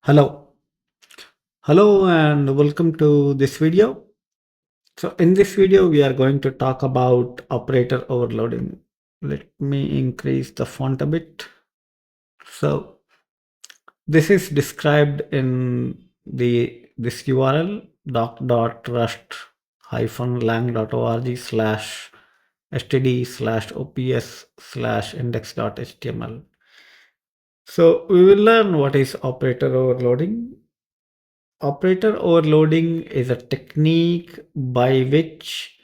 Hello. Hello and welcome to this video. So in this video, we are going to talk about operator overloading. Let me increase the font a bit. So this is described in this URL doc.rust-hyphen-lang.org/std/ops/index.html. So we will learn what is operator overloading. Operator overloading is a technique by which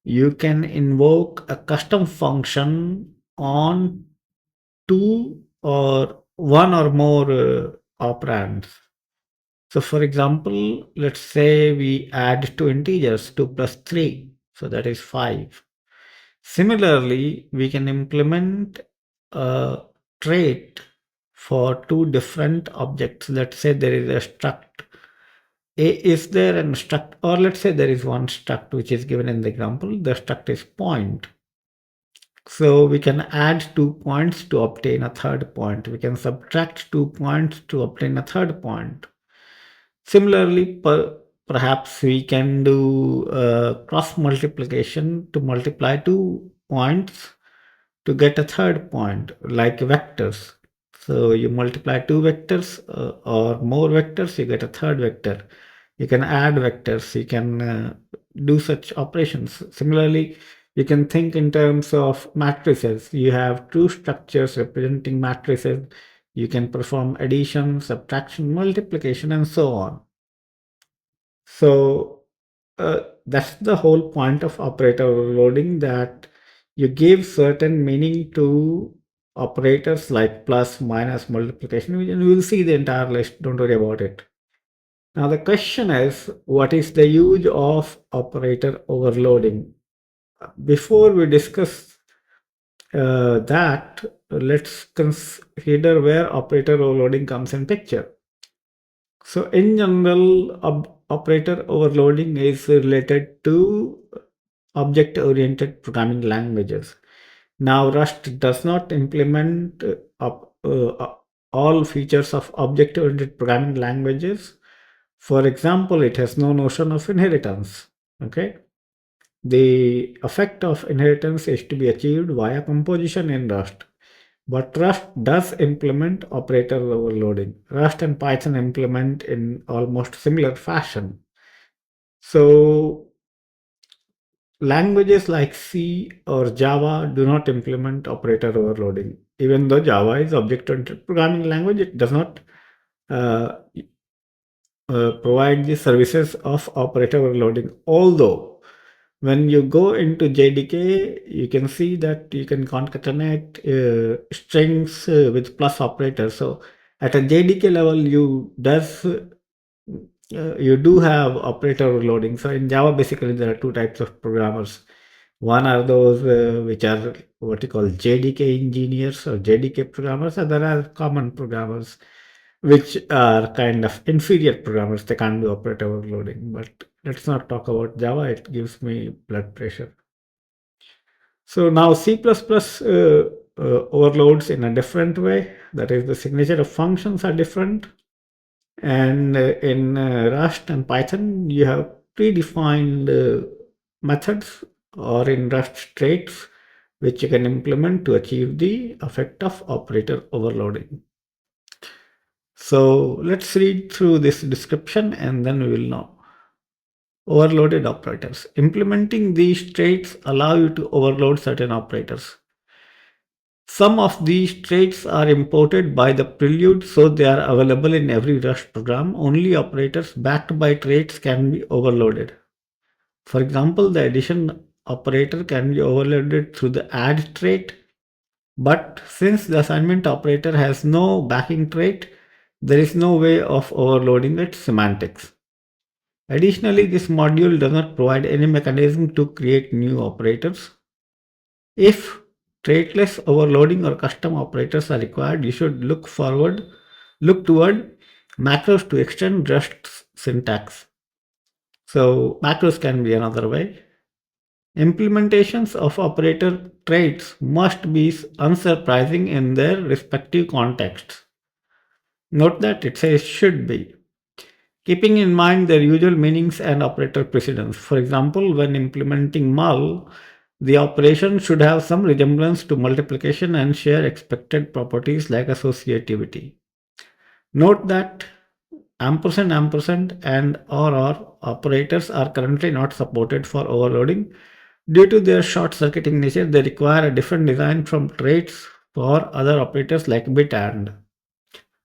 you can invoke a custom function on two or one or more operands. So for example, let's say we add two integers, 2 plus 3, so that is 5. Similarly, we can implement a trait for two different objects. Let's say there is a struct A is there and struct, or let's say there is one struct which is given in the example. The struct is point. So we can add 2 points to obtain a third point. We can subtract 2 points to obtain a third point. Similarly, perhaps we can do cross multiplication to multiply 2 points to get a third point, like vectors. So you multiply two vectors or more vectors, you get a third vector. You can add vectors, you can do such operations. Similarly, you can think in terms of matrices. You have two structures representing matrices. You can perform addition, subtraction, multiplication, and so on. So that's the whole point of operator overloading, that you give certain meaning to operators like plus, minus, multiplication, and we will see the entire list. Don't worry about it. Now the question is, what is the use of operator overloading? Before we discuss that, let's consider where operator overloading comes in picture. So in general, operator overloading is related to object-oriented programming languages. Now Rust does not implement all features of object-oriented programming languages. For example, it has no notion of inheritance. Okay, the effect of inheritance is to be achieved via composition in Rust. But Rust does implement operator overloading. Rust and Python implement in almost similar fashion. So languages like C or Java do not implement operator overloading. Even though Java is object-oriented programming language, it does not uh, provide the services of operator overloading. Although when you go into JDK, you can see that you can concatenate strings with plus operators. So at a JDK level, you do have operator overloading. So in Java, basically there are two types of programmers. One are those which are what you call JDK engineers or JDK programmers, and there are common programmers which are kind of inferior programmers. They can't do operator overloading. But let's not talk about Java. It gives me blood pressure. So now C++ overloads in a different way. That is, the signature of functions are different. And in Rust and Python, you have predefined methods, or in Rust traits, which you can implement to achieve the effect of operator overloading. So let's read through this description and then we will know. Overloaded operators. Implementing these traits allow you to overload certain operators. Some of these traits are imported by the prelude, so they are available in every Rust program. Only operators backed by traits can be overloaded. For example, the addition operator can be overloaded through the add trait, but since the assignment operator has no backing trait, there is no way of overloading its semantics. Additionally, this module does not provide any mechanism to create new operators. If traitless overloading or custom operators are required, you should look toward macros to extend Rust's syntax. So macros can be another way. Implementations of operator traits must be unsurprising in their respective contexts. Note that it says should be, keeping in mind their usual meanings and operator precedence. For example, when implementing mul, the operation should have some resemblance to multiplication and share expected properties like associativity. Note that ampersand and or operators are currently not supported for overloading. Due to their short-circuiting nature, they require a different design from traits for other operators like bit and.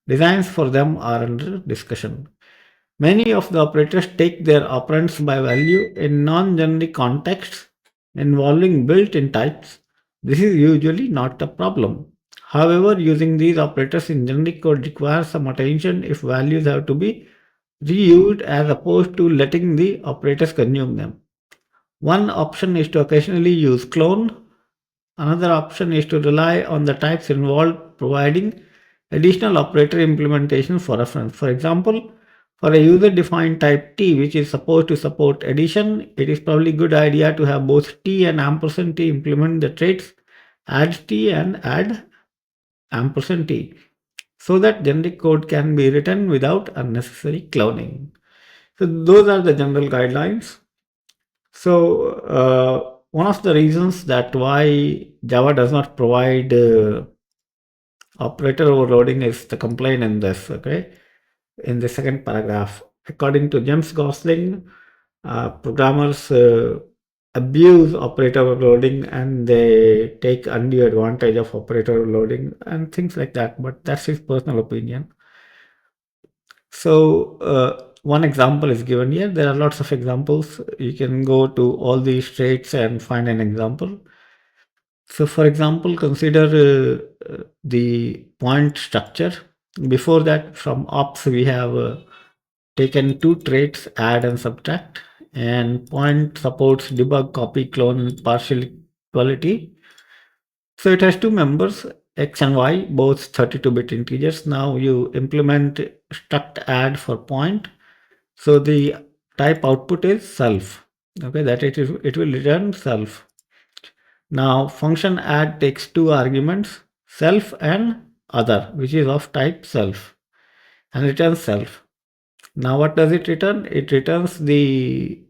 Designs for them are under discussion. Many of the operators take their operands by value in non-generic contexts involving built-in types. This is usually not a problem. However, using these operators in generic code requires some attention if values have to be reused as opposed to letting the operators consume them. One option is to occasionally use clone. Another option is to rely on the types involved, providing additional operator implementation for reference. For example, for a user-defined type T, which is supposed to support addition, it is probably a good idea to have both T and ampersand T implement the traits add T and add ampersand T, so that generic code can be written without unnecessary cloning. So those are the general guidelines. So one of the reasons that why Java does not provide operator overloading is the complaint in this, okay, in the second paragraph. According to James Gosling, programmers abuse operator overloading and they take undue advantage of operator overloading and things like that, but that's his personal opinion. So one example is given here. There are lots of examples. You can go to all these traits and find an example. So for example, consider the point structure. Before that, from ops, we have taken two traits, add and subtract, and point supports debug, copy, clone, partial equality. So it has two members, x and y, both 32-bit integers. Now you implement struct add for point. So the type output is self. Okay, that it will return self. Now function add takes two arguments, self and other, which is of type self, and returns self. Now what does it return? It returns the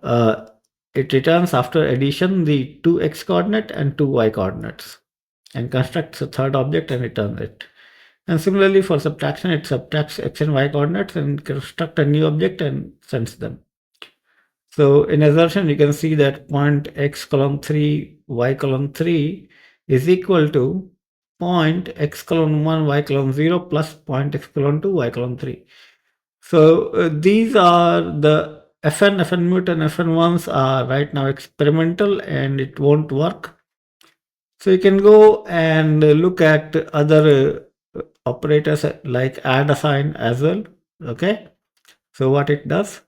it returns after addition the two x coordinate and two y coordinates, and constructs a third object and returns it. And similarly for subtraction, it subtracts x and y coordinates and construct a new object and sends them. So in assertion, you can see that point x colon 3, y colon 3 is equal to point x colon 1, y colon 0 plus point x colon 2, y colon 3. So these are the fn mut and fn1s are right now experimental and it won't work. So you can go and look at other operators like add assign as well. Okay. So what it does,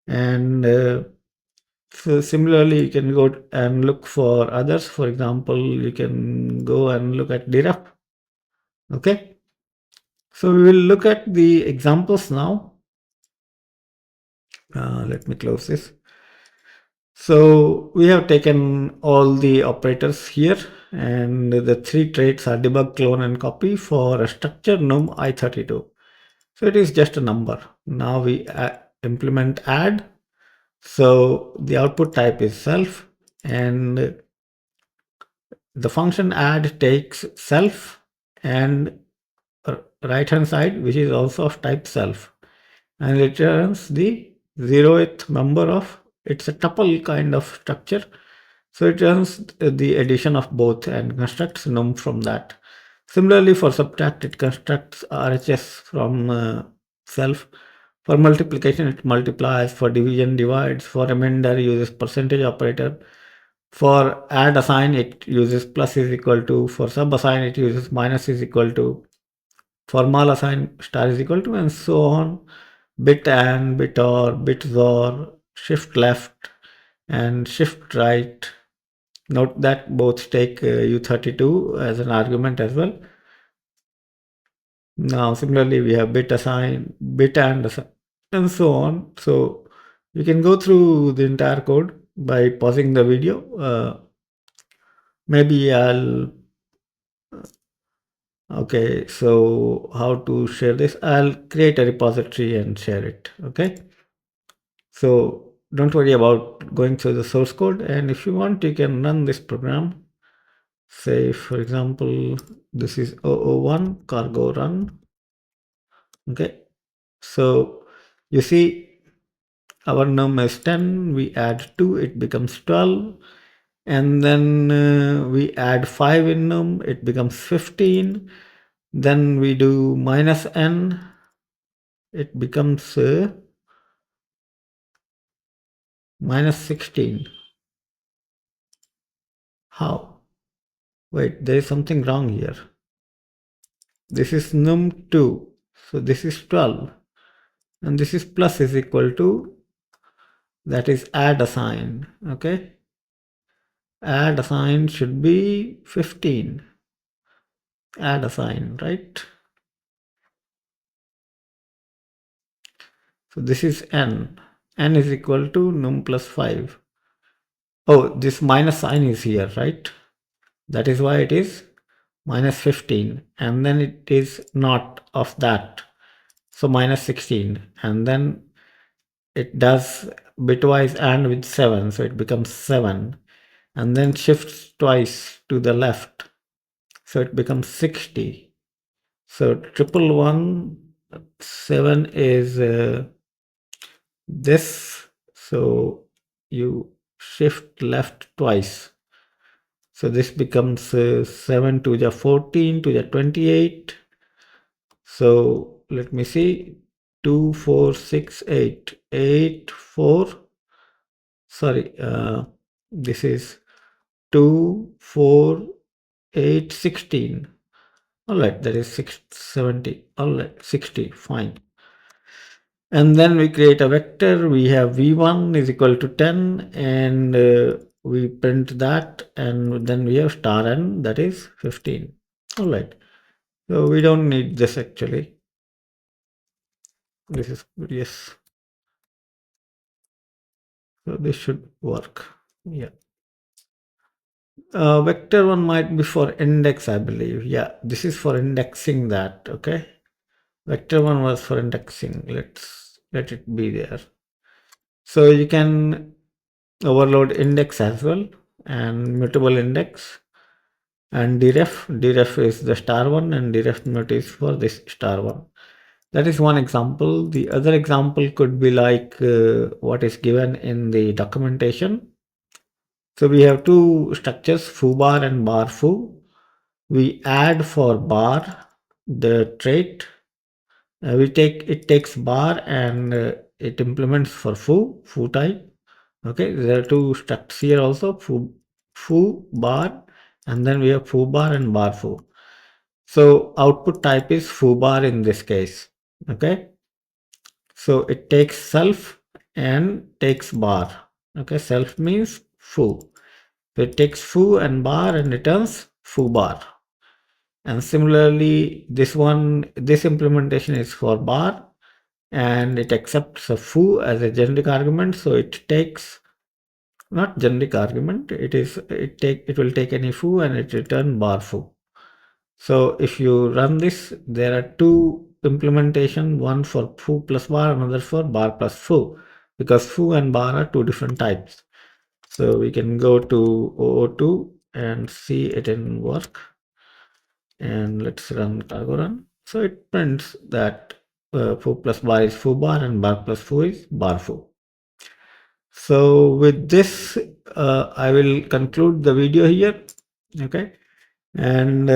and so similarly, you can go and look for others. For example, you can go and look at deref. Okay. So we will look at the examples now. Let me close this. So we have taken all the operators here, and the three traits are debug, clone, and copy for a structure num i32. So it is just a number. Now we implement add. So the output type is self, and the function add takes self and right hand side, which is also of type self, and returns the 0th member of, it's a tuple kind of structure. So it returns the addition of both and constructs num from that. Similarly for subtract, it constructs RHS from self. For multiplication, it multiplies. For division, divides. For remainder, uses percentage operator. For add assign, it uses plus is equal to. For sub assign, it uses minus is equal to. For mul assign, star is equal to, and so on. Bit and, bit or, bit xor, shift left, and shift right. Note that both take U32 as an argument as well. Now, similarly, we have bit assign, bit and assign, and so on. So you can go through the entire code by pausing the video. Maybe Okay, so how to share this? I'll create a repository and share it. Okay, so don't worry about going through the source code, and if you want, you can run this program. Say, for example, this is 001 cargo run. Okay, so you see our num is 10, we add 2, it becomes 12, and then we add 5 in num, it becomes 15. Then we do minus n, it becomes minus 16. How? Wait, there is something wrong here. This is num2, so this is 12, and this is plus is equal to, that is add assign. Okay, add assign should be 15. Add assign, right? So this is n. N is equal to num plus 5. Oh, this minus sign is here, right? That is why it is minus 15, and then it is not of that, so minus 16, and then it does bitwise and with 7, so it becomes 7, and then shifts twice to the left, so it becomes 60. So 1117 is this, so you shift left twice, so this becomes 7 to the 14 to the 28. So let me see, 2 4 6 8 8 4, sorry, this is 2 4 8 16. All right, that is 670. All right, 60, fine. And then we create a vector. We have v1 is equal to 10, and we print that, and then we have star n, that is 15. All right, so we don't need this actually. This is good, yes. So this should work. Yeah. Vector 1 might be for index, I believe. Yeah, this is for indexing that. Okay. Vector 1 was for indexing. Let's let it be there. So you can overload index as well, and mutable index, and deref. Deref is the star one, and deref mut is for this star one. That is one example. The other example could be like what is given in the documentation. So we have two structures, foo bar and bar foo. We add for bar the trait. It takes bar and it implements for foo type. Okay, there are two structs here also, foo bar, and then we have foo bar and bar foo. So output type is foo bar in this case. Okay, so it takes self and takes bar. Okay, self means foo. So it takes foo and bar and returns foo bar. And similarly, this implementation is for bar, and it accepts a foo as a generic argument. So it takes, not generic argument, it will take any foo and it return bar foo. So if you run this, there are two implementation, one for foo plus bar, another for bar plus foo, because foo and bar are two different types. So we can go to 002 and see it in work, and let's run cargo run. So it prints that foo plus bar is foo bar and bar plus foo is bar foo. So with this, I will conclude the video here. Okay, and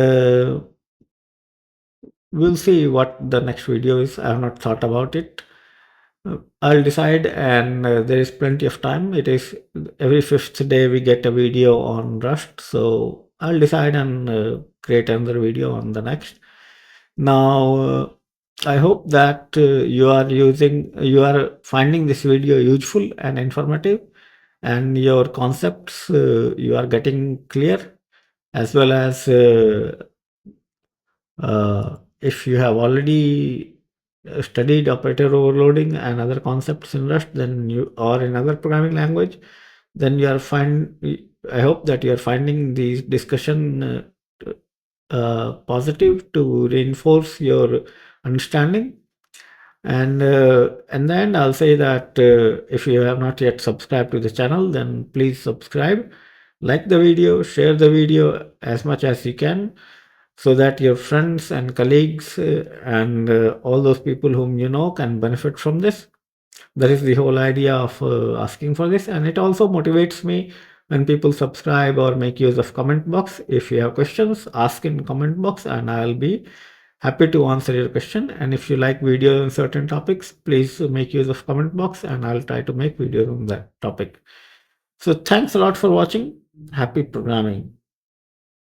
we'll see what the next video is. I have not thought about it. I'll decide, and there is plenty of time. It is every fifth day we get a video on Rust, so I'll decide and create another video on the next. Now, I hope that you are finding this video useful and informative, and your concepts you are getting clear, as well as if you have already studied operator overloading and other concepts in Rust, then you, or in other programming language, then you are fine. I hope that you are finding these discussion positive to reinforce your understanding. And in the end, I'll say that if you have not yet subscribed to the channel, then please subscribe, like the video, share the video as much as you can, so that your friends and colleagues and all those people whom you know can benefit from this. That is the whole idea of asking for this, and it also motivates me when people subscribe or make use of comment box. If you have questions, ask in comment box, and I'll be happy to answer your question. And if you like videos on certain topics, please make use of comment box, and I'll try to make videos on that topic. So thanks a lot for watching. Happy programming.